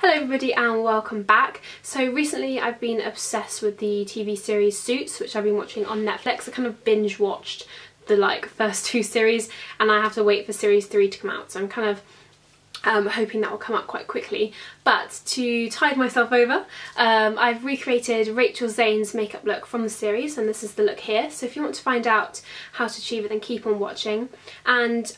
Hello everybody and welcome back. So recently I've been obsessed with the TV series Suits, which I've been watching on Netflix. I kind of binge watched the first two series and I have to wait for series 3 to come out, so I'm kind of hoping that will come out quite quickly. But to tide myself over, I've recreated Rachel Zane's makeup look from the series, and this is the look here. So if you want to find out how to achieve it, then keep on watching. And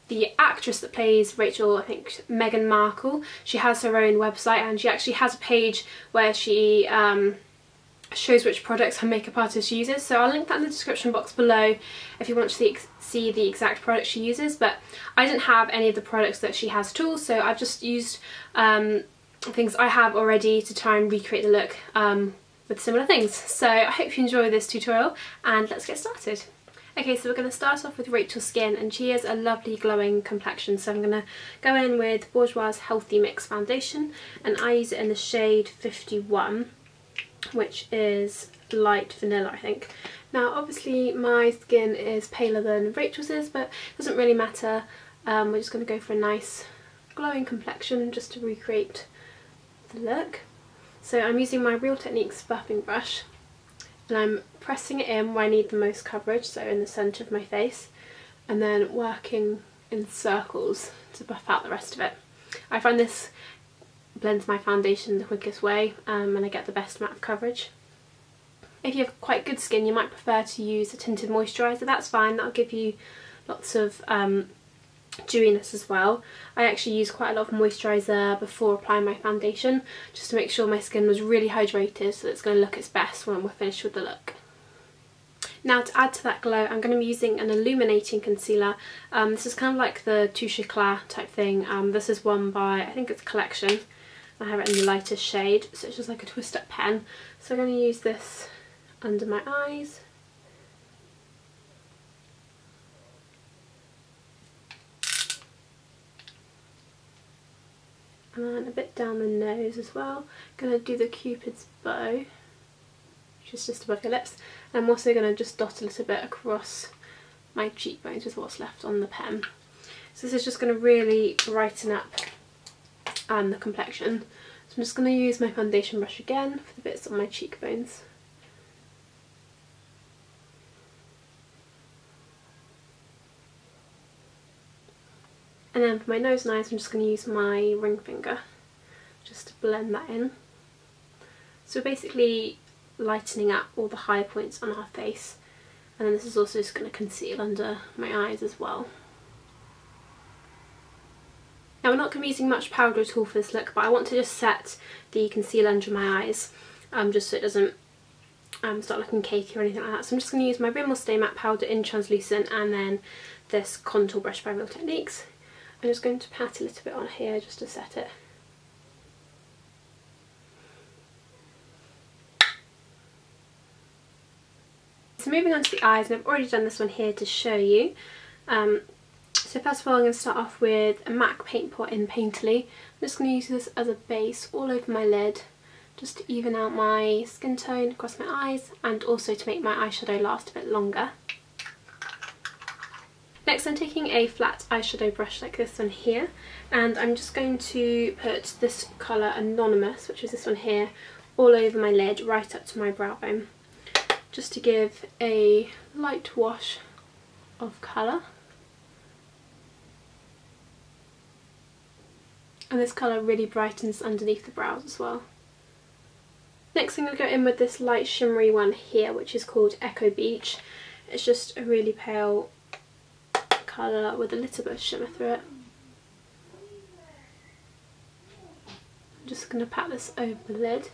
the actress that plays Rachel, I think Meghan Markle, she has her own website and she actually has a page where she shows which products her makeup artist uses. So I'll link that in the description box below if you want to see the exact products she uses. But I didn't have any of the products that she has at all, so I've just used things I have already to try and recreate the look with similar things. So I hope you enjoy this tutorial and let's get started. Okay, so we're going to start off with Rachel's skin, and she has a lovely glowing complexion, so I'm going to go in with Bourjois Healthy Mix Foundation, and I use it in the shade 51, which is light vanilla, I think. Now obviously my skin is paler than Rachel's is, but it doesn't really matter. We're just going to go for a nice glowing complexion just to recreate the look. So I'm using my Real Techniques buffing brush, and I'm pressing it in where I need the most coverage, so in the centre of my face, and then working in circles to buff out the rest of it. I find this blends my foundation the quickest way, and I get the best amount of coverage. If you have quite good skin, you might prefer to use a tinted moisturiser. That's fine, that'll give you lots of dewiness as well. I actually use quite a lot of moisturiser before applying my foundation, just to make sure my skin was really hydrated, so that it's going to look its best when we're finished with the look. Now to add to that glow, I'm going to be using an illuminating concealer. This is kind of like the Touche Eclat type thing. This is one by, I think it's Collection. I have it in the lightest shade, so it's just like a twist up pen. So I'm going to use this under my eyes. And then a bit down the nose as well. Going to do the Cupid's bow, which is just above your lips. And I'm also going to just dot a little bit across my cheekbones with what's left on the pen. So this is just going to really brighten up the complexion. So I'm just going to use my foundation brush again for the bits on my cheekbones. And then for my nose and eyes, I'm just going to use my ring finger just to blend that in. So basically lightening up all the high points on our face, and then this is also just going to conceal under my eyes as well. Now we're not going to be using much powder at all for this look, but I want to just set the concealer under my eyes, just so it doesn't start looking cakey or anything like that. So I'm just going to use my Rimmel Stay Matte Powder in Translucent, and then this contour brush by Real Techniques. I'm just going to pat a little bit on here just to set it. So moving on to the eyes, and I've already done this one here to show you. So first of all, I'm going to start off with a MAC Paint Pot in Painterly. I'm just going to use this as a base all over my lid, just to even out my skin tone across my eyes, and also to make my eyeshadow last a bit longer. Next I'm taking a flat eyeshadow brush like this one here, and I'm just going to put this colour Anonymous, which is this one here, all over my lid right up to my brow bone, just to give a light wash of colour. And this colour really brightens underneath the brows as well. Next I'm going to go in with this light shimmery one here, which is called Echo Beach. It's just a really pale colour with a little bit of shimmer through it. I'm just going to pat this over the lid.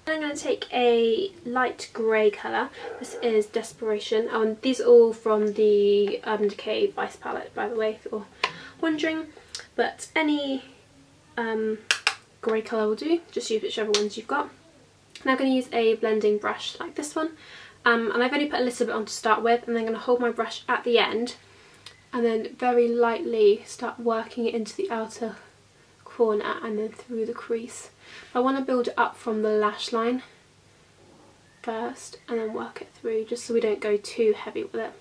I'm going to take a light grey colour. This is Desperation. And these are all from the Urban Decay Vice palette, by the way, if you're wondering. But any grey colour will do, just use whichever ones you've got. Now I'm going to use a blending brush like this one. And I've only put a little bit on to start with, and then I'm going to hold my brush at the end and then very lightly start working it into the outer corner and then through the crease. I want to build it up from the lash line first and then work it through, just so we don't go too heavy with it.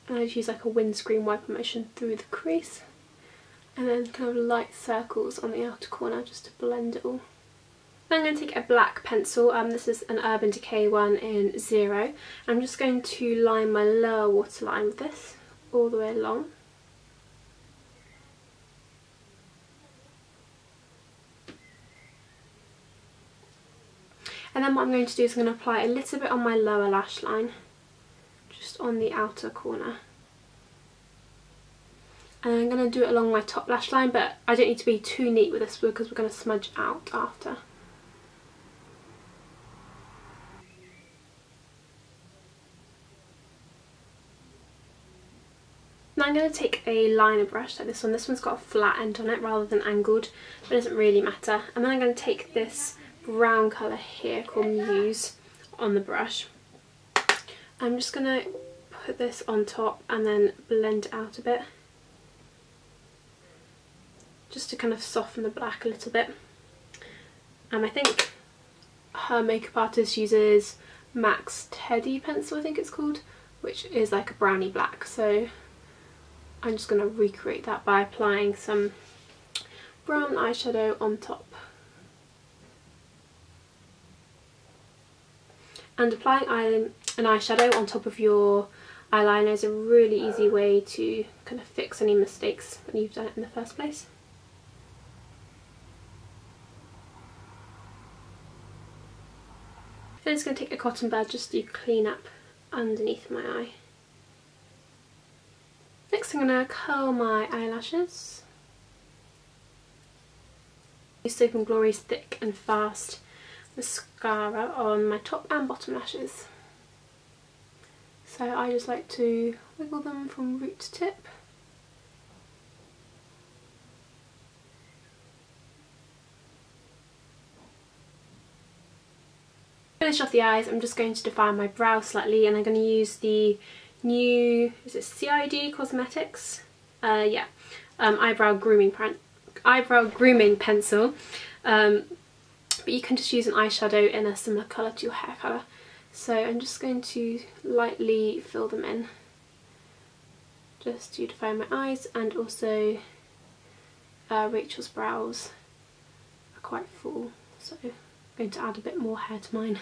And I just use like a windscreen wiper motion through the crease and then kind of light circles on the outer corner just to blend it all. Then I'm going to take a black pencil, this is an Urban Decay one in 0. I'm just going to line my lower waterline with this all the way along. And then what I'm going to do is I'm going to apply a little bit on my lower lash line, just on the outer corner. And I'm going to do it along my top lash line, but I don't need to be too neat with this because we're going to smudge out after. Now I'm going to take a liner brush like this one. This one's got a flat end on it rather than angled, but it doesn't really matter. And then I'm going to take this brown colour here called Muse on the brush. I'm just going to put this on top and then blend it out a bit, just to kind of soften the black a little bit. I think her makeup artist uses MAC's Teddy pencil, I think it's called, which is like a brownie black, so I'm just going to recreate that by applying some brown eyeshadow on top. And applying an eyeshadow on top of your eyeliner is a really easy way to kind of fix any mistakes when you've done it in the first place. Then it's going to take a cotton bud just to clean up underneath my eye. Next I'm going to curl my eyelashes. Use Soap & Glory's Thick and Fast mascara on my top and bottom lashes. So I just like to wiggle them from root to tip. Finish off the eyes, I'm just going to define my brow slightly, and I'm going to use the new, is it CID Cosmetics? Eyebrow grooming pencil. But you can just use an eyeshadow in a similar colour to your hair colour. So I'm just going to lightly fill them in, just to define my eyes, and also Rachel's brows are quite full, so I'm going to add a bit more hair to mine.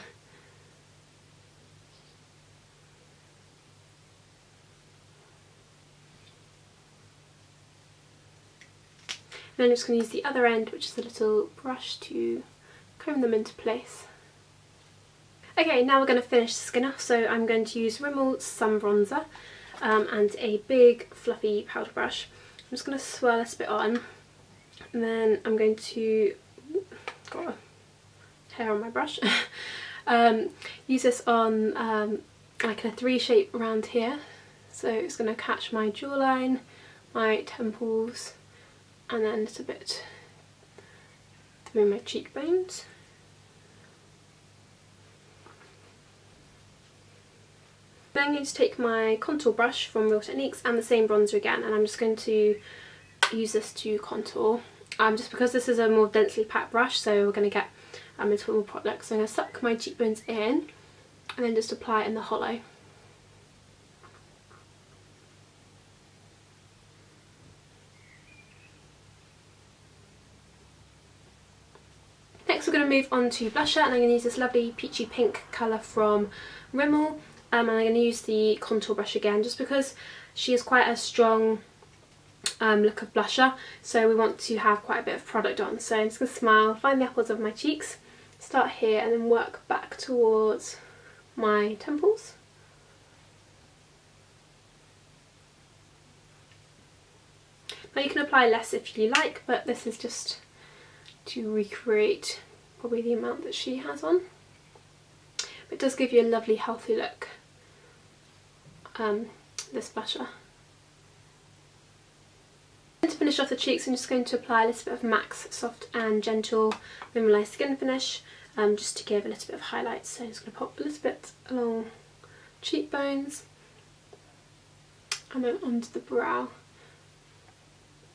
And then I'm just going to use the other end, which is a little brush, to comb them into place. Okay, now we're going to finish the skin off, so I'm going to use Rimmel Sun Bronzer and a big fluffy powder brush. I'm just going to swirl this bit on, and then I'm going to, got a hair on my brush, use this on like in a 3 shape around here. So it's going to catch my jawline, my temples, and then a little bit through my cheekbones. Then I'm going to take my contour brush from Real Techniques and the same bronzer again, and I'm just going to use this to contour. Just because this is a more densely packed brush, so we're going to get a little more product. So I'm going to suck my cheekbones in and then just apply it in the hollow. Next we're going to move on to blusher, and I'm going to use this lovely peachy pink colour from Rimmel. And I'm going to use the contour brush again, just because she has quite a strong look of blusher, so we want to have quite a bit of product on. So I'm just going to smile, find the apples of my cheeks, start here and then work back towards my temples. Now you can apply less if you like, but this is just to recreate probably the amount that she has on. But it does give you a lovely healthy look, this blusher. And to finish off the cheeks, I'm just going to apply a little bit of MAC's Soft and Gentle Mineralized Skin Finish, just to give a little bit of highlights. So I'm just going to pop a little bit along cheekbones, and then onto the brow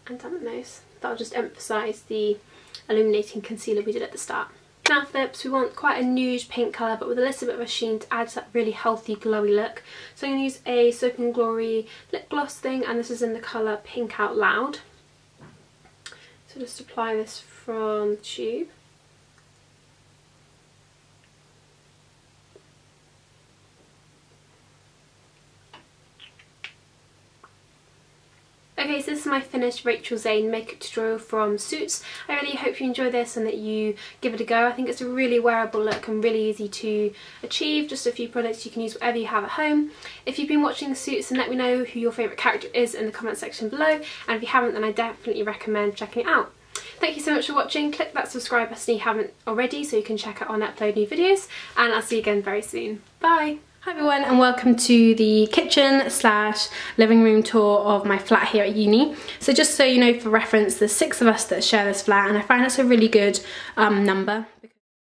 and down the nose. That'll just emphasise the illuminating concealer we did at the start. Now for lips, we want quite a nude pink colour but with a little bit of a sheen to add to that really healthy glowy look. So I'm going to use a Soap & Glory lip gloss thing, and this is in the colour Pink Out Loud. So just apply this from the tube. Okay, so this is my finished Rachel Zane makeup tutorial from Suits. I really hope you enjoy this and that you give it a go. I think it's a really wearable look and really easy to achieve. Just a few products, you can use whatever you have at home. If you've been watching Suits, then let me know who your favourite character is in the comment section below. And if you haven't, then I definitely recommend checking it out. Thank you so much for watching. Click that subscribe button if you haven't already so you can check out when I upload new videos. And I'll see you again very soon. Bye! Hi everyone, and welcome to the kitchen slash living room tour of my flat here at uni. So just so you know, for reference, there's 6 of us that share this flat, and I find it's a really good number.